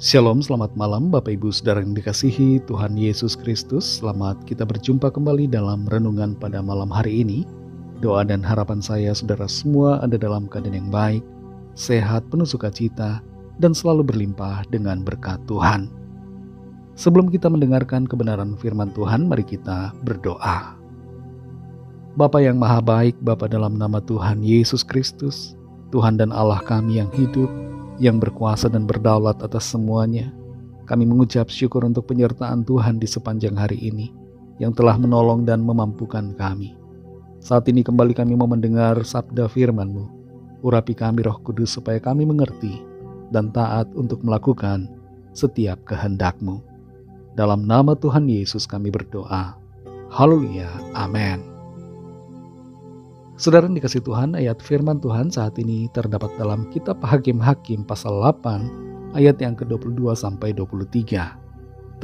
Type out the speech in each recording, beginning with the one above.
Shalom, selamat malam Bapak Ibu Saudara yang dikasihi Tuhan Yesus Kristus. Selamat kita berjumpa kembali dalam renungan pada malam hari ini. Doa dan harapan saya saudara semua ada dalam keadaan yang baik, sehat, penuh sukacita, dan selalu berlimpah dengan berkat Tuhan. Sebelum kita mendengarkan kebenaran firman Tuhan, mari kita berdoa. Bapa yang maha baik, Bapa dalam nama Tuhan Yesus Kristus, Tuhan dan Allah kami yang hidup, yang berkuasa dan berdaulat atas semuanya. Kami mengucap syukur untuk penyertaan Tuhan di sepanjang hari ini, yang telah menolong dan memampukan kami. Saat ini kembali kami mau mendengar sabda firman-Mu. Urapi kami Roh Kudus supaya kami mengerti dan taat untuk melakukan setiap kehendak-Mu. Dalam nama Tuhan Yesus kami berdoa. Haleluya, amin. Saudara yang dikasihi Tuhan, ayat firman Tuhan saat ini terdapat dalam kitab Hakim-Hakim pasal 8 ayat yang ke-22 sampai 23.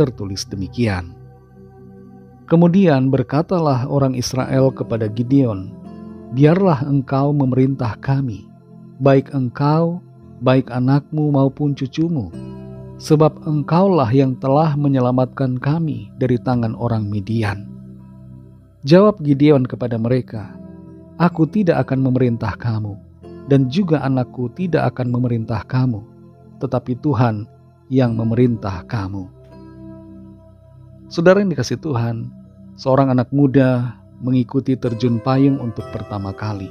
Tertulis demikian. Kemudian berkatalah orang Israel kepada Gideon, biarlah engkau memerintah kami, baik engkau, baik anakmu maupun cucumu, sebab engkaulah yang telah menyelamatkan kami dari tangan orang Midian. Jawab Gideon kepada mereka, aku tidak akan memerintah kamu, dan juga anakku tidak akan memerintah kamu, tetapi Tuhan yang memerintah kamu. Saudara yang dikasihi Tuhan, seorang anak muda mengikuti terjun payung untuk pertama kali.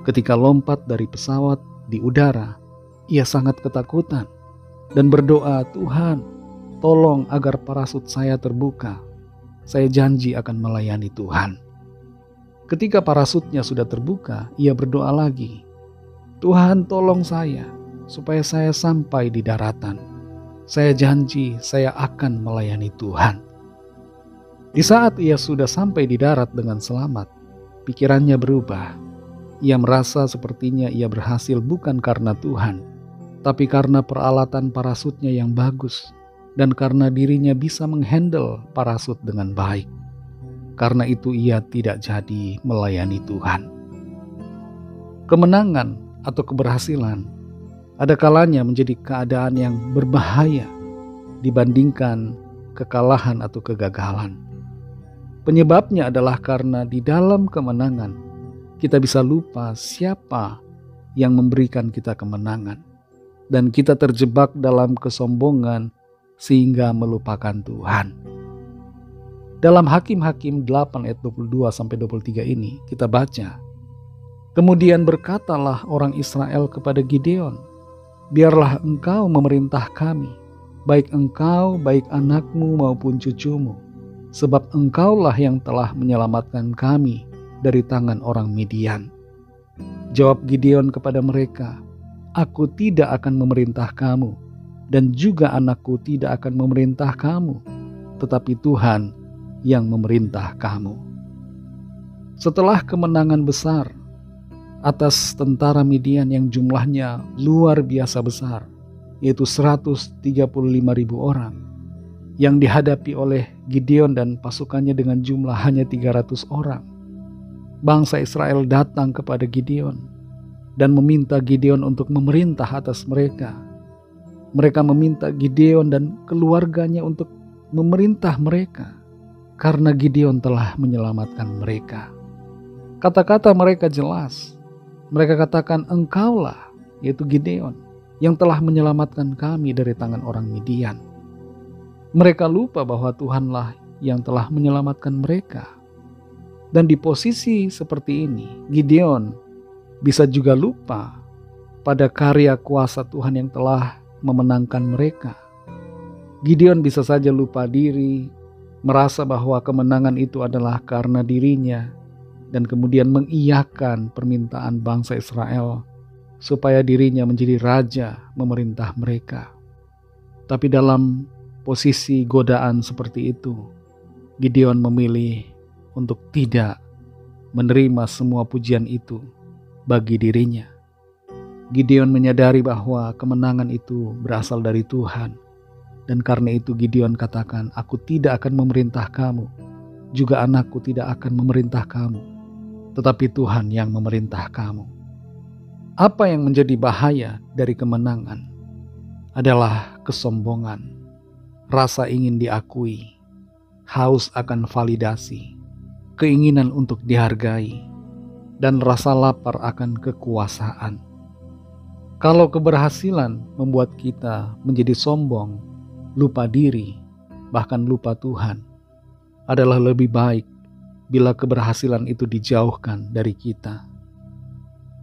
Ketika lompat dari pesawat di udara, ia sangat ketakutan dan berdoa, Tuhan, tolong agar parasut saya terbuka. Saya janji akan melayani Tuhan. Ketika parasutnya sudah terbuka, ia berdoa lagi, Tuhan tolong saya, supaya saya sampai di daratan. Saya janji saya akan melayani Tuhan. Di saat ia sudah sampai di darat dengan selamat, pikirannya berubah. Ia merasa sepertinya ia berhasil bukan karena Tuhan, tapi karena peralatan parasutnya yang bagus, dan karena dirinya bisa menghandle parasut dengan baik. Karena itu ia tidak jadi melayani Tuhan. Kemenangan atau keberhasilan ada kalanya menjadi keadaan yang berbahaya dibandingkan kekalahan atau kegagalan. Penyebabnya adalah karena di dalam kemenangan kita bisa lupa siapa yang memberikan kita kemenangan, dan kita terjebak dalam kesombongan sehingga melupakan Tuhan. Dalam Hakim-Hakim 8 ayat 22-23 ini kita baca, kemudian berkatalah orang Israel kepada Gideon, biarlah engkau memerintah kami, baik engkau, baik anakmu maupun cucumu, sebab engkaulah yang telah menyelamatkan kami dari tangan orang Midian. Jawab Gideon kepada mereka, aku tidak akan memerintah kamu, dan juga anakku tidak akan memerintah kamu, tetapi Tuhan yang memerintah kamu. Setelah kemenangan besar atas tentara Midian yang jumlahnya luar biasa besar, yaitu 135.000 orang, yang dihadapi oleh Gideon dan pasukannya dengan jumlah hanya 300 orang, bangsa Israel datang kepada Gideon dan meminta Gideon untuk memerintah atas mereka. Mereka meminta Gideon dan keluarganya untuk memerintah mereka, karena Gideon telah menyelamatkan mereka. Kata-kata mereka jelas. Mereka katakan, engkaulah, yaitu Gideon, yang telah menyelamatkan kami dari tangan orang Midian. Mereka lupa bahwa Tuhanlah yang telah menyelamatkan mereka. Dan di posisi seperti ini, Gideon bisa juga lupa pada karya kuasa Tuhan yang telah memenangkan mereka. Gideon bisa saja lupa diri, merasa bahwa kemenangan itu adalah karena dirinya, dan kemudian mengiyakan permintaan bangsa Israel supaya dirinya menjadi raja memerintah mereka. Tapi dalam posisi godaan seperti itu, Gideon memilih untuk tidak menerima semua pujian itu bagi dirinya. Gideon menyadari bahwa kemenangan itu berasal dari Tuhan. Dan karena itu Gideon katakan, aku tidak akan memerintah kamu, juga anakku tidak akan memerintah kamu, tetapi Tuhan yang memerintah kamu. Apa yang menjadi bahaya dari kemenangan? adalah kesombongan, rasa ingin diakui, haus akan validasi, keinginan untuk dihargai, dan rasa lapar akan kekuasaan. Kalau keberhasilan membuat kita menjadi sombong, lupa diri, bahkan lupa Tuhan, adalah lebih baik bila keberhasilan itu dijauhkan dari kita.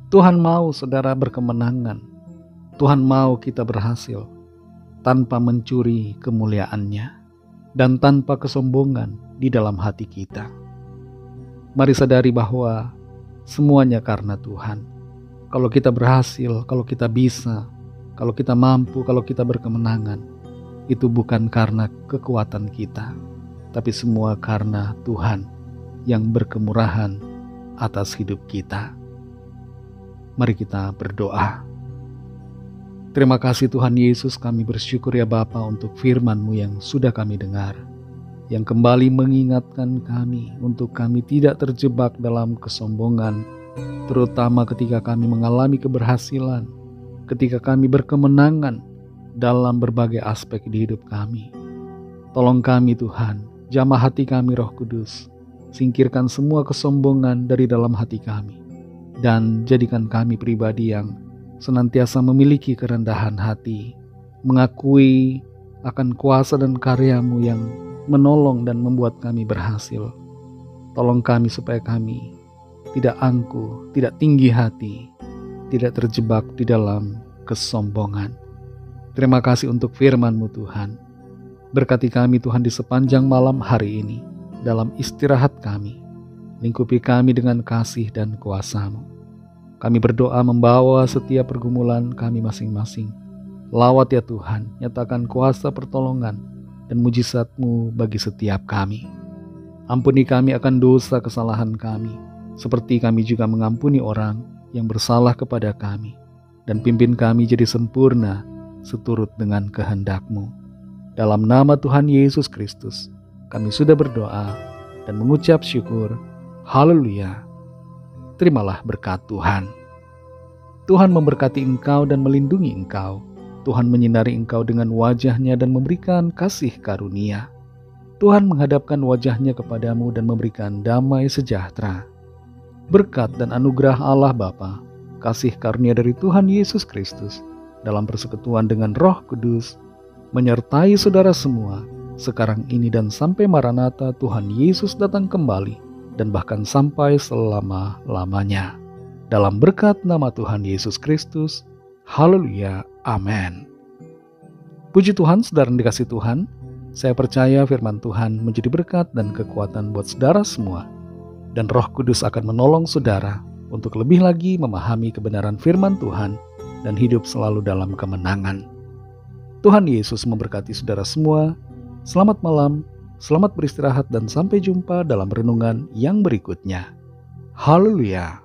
Tuhan mau saudara berkemenangan. Tuhan mau kita berhasil tanpa mencuri kemuliaannya dan tanpa kesombongan di dalam hati kita. Mari sadari bahwa semuanya karena Tuhan. Kalau kita berhasil, kalau kita bisa, kalau kita mampu, kalau kita berkemenangan, itu bukan karena kekuatan kita, tapi semua karena Tuhan yang berkemurahan atas hidup kita. Mari kita berdoa. Terima kasih Tuhan Yesus, kami bersyukur ya Bapa untuk firman-Mu yang sudah kami dengar, yang kembali mengingatkan kami untuk kami tidak terjebak dalam kesombongan, terutama ketika kami mengalami keberhasilan, ketika kami berkemenangan dalam berbagai aspek di hidup kami. Tolong kami Tuhan, jamah hati kami Roh Kudus, singkirkan semua kesombongan dari dalam hati kami, dan jadikan kami pribadi yang senantiasa memiliki kerendahan hati, mengakui akan kuasa dan karya-Mu yang menolong dan membuat kami berhasil. Tolong kami supaya kami tidak angkuh, tidak tinggi hati, tidak terjebak di dalam kesombongan. Terima kasih untuk firman-Mu Tuhan. Berkati kami Tuhan di sepanjang malam hari ini, dalam istirahat kami. Lingkupi kami dengan kasih dan kuasa-Mu. Kami berdoa membawa setiap pergumulan kami masing-masing. Lawat ya Tuhan, nyatakan kuasa pertolongan dan mujizat-Mu bagi setiap kami. Ampuni kami akan dosa kesalahan kami, seperti kami juga mengampuni orang yang bersalah kepada kami. Dan pimpin kami jadi sempurna seturut dengan kehendak-Mu. Dalam nama Tuhan Yesus Kristus, kami sudah berdoa dan mengucap syukur. Haleluya. Terimalah berkat Tuhan. Tuhan memberkati engkau dan melindungi engkau. Tuhan menyinari engkau dengan wajah-Nya dan memberikan kasih karunia. Tuhan menghadapkan wajah-Nya kepadamu dan memberikan damai sejahtera. Berkat dan anugerah Allah Bapa, kasih karunia dari Tuhan Yesus Kristus, dalam persekutuan dengan Roh Kudus, menyertai saudara semua, sekarang ini dan sampai Maranatha Tuhan Yesus datang kembali, dan bahkan sampai selama-lamanya. Dalam berkat nama Tuhan Yesus Kristus, haleluya, amin. Puji Tuhan, saudara yang dikasihi Tuhan, saya percaya firman Tuhan menjadi berkat dan kekuatan buat saudara semua, dan Roh Kudus akan menolong saudara untuk lebih lagi memahami kebenaran firman Tuhan dan hidup selalu dalam kemenangan. Tuhan Yesus memberkati saudara semua. Selamat malam, selamat beristirahat, dan sampai jumpa dalam renungan yang berikutnya. Haleluya.